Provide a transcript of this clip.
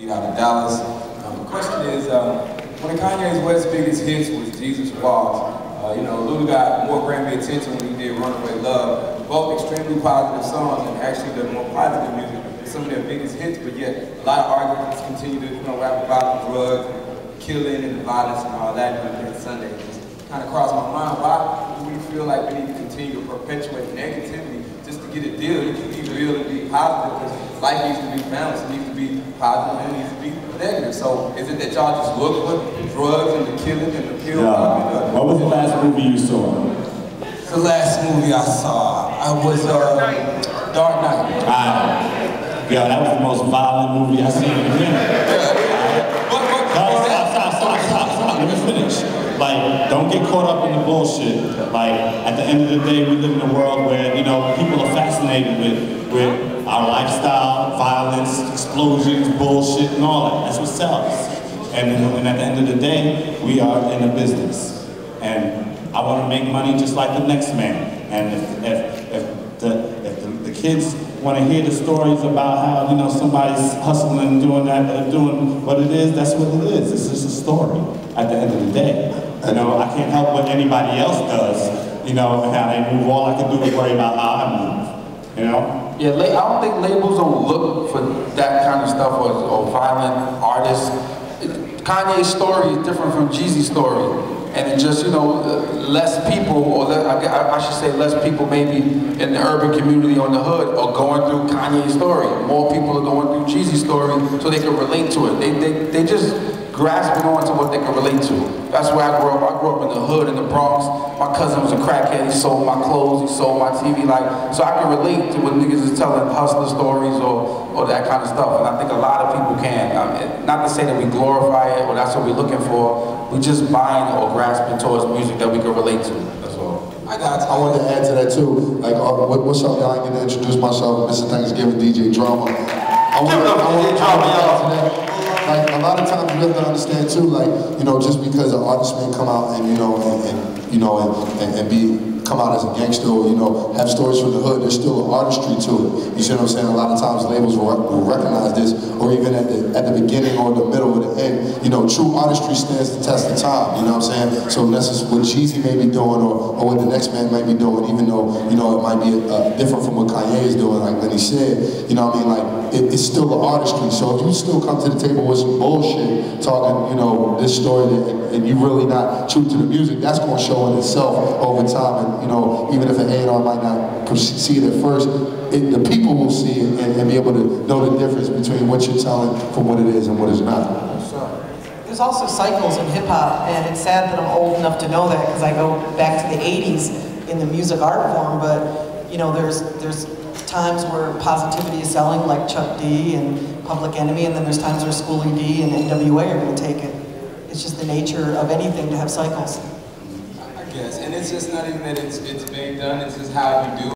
out of Dallas. The question is, one of Kanye's West's biggest hits was Jesus Walks. You know, Luda got more Grammy attention when he did Runaway Love. Both extremely positive songs, and actually the more positive music is some of their biggest hits, but yet a lot of artists continue to, you know, rap about the drugs, killing and the violence and all that on Sunday. It just kind of crossed my mind. Why do we feel like we need to continue to perpetuate negativity just to get a deal? It can be real and be positive, because life needs to be balanced. It needs to be positive and it needs to be negative. So is it that y'all just look for the drugs and the killing and the pill popping? What was the last movie you saw? The last movie I saw, was Dark Knight. Yeah, that was the most violent movie I've seen in a minute. Stop. Let me finish. Like, don't get caught up in the bullshit. Like, at the end of the day, we live in a world where, you know, people are fascinated with our lifestyle, violence, explosions, bullshit, and all that. That's what sells. And at the end of the day, we are in a business. And I want to make money just like the next man. And if the kids want to hear the stories about how, you know, somebody's hustling, doing that, doing what it is, that's what it is. It's just a story at the end of the day. You know, I can't help what anybody else does, you know, and how they move. All I can do is worry about how I move, you know? Yeah, I don't think labels don't look for that kind of stuff or violent artists. Kanye's story is different from Jeezy's story. And it just, you know, less people, or I should say less people maybe in the urban community or in the hood are going through Kanye's story. More people are going through Jeezy's story so they can relate to it. They just grasping on to what they can relate to. That's where I grew up. I grew up in the hood in the Bronx. My cousin was a crackhead. He sold my clothes, he sold my TV. Like, so I can relate to what niggas is telling hustler stories or that kind of stuff. And I think a lot of people can. Not to say that we glorify it or that's what we're looking for. We just buying or grasping towards music that we can relate to. That's all. I wanted to add to that too. Like, what's up, y'all? I get to introduce myself, Mr. Thanksgiving, DJ Drama. I want to add to that. Like, a lot of times you have to understand too, like, you know, just because an artist may come out and, come out as a gangster or, you know, have stories from the hood, there's still an artistry to it. You see what I'm saying? A lot of times labels will recognize this, or even at the beginning or the middle or the end. You know, true artistry stands the test of time, you know what I'm saying? So this is what Jeezy may be doing or what the next man might be doing, even though, you know, it might be different from what Kanye is doing. Like when he said, you know what I mean, like, it's still an artistry. So if you still come to the table with some bullshit, talking, you know, this story, and you really not true to the music, that's going to show in itself over time. And, you know, even if an A&R might not see it at first, the people will see it and be able to know the difference between what you're telling from what it is and what it's not. There's also cycles in hip-hop, and it's sad that I'm old enough to know that because I go back to the 80s in the music art form, but, you know, there's times where positivity is selling, like Chuck D and Public Enemy, and then there's times where Schoolie D and NWA are going to take it. It's just the nature of anything to have cycles. I guess, and it's just not even that it's being done, it's just how you do it.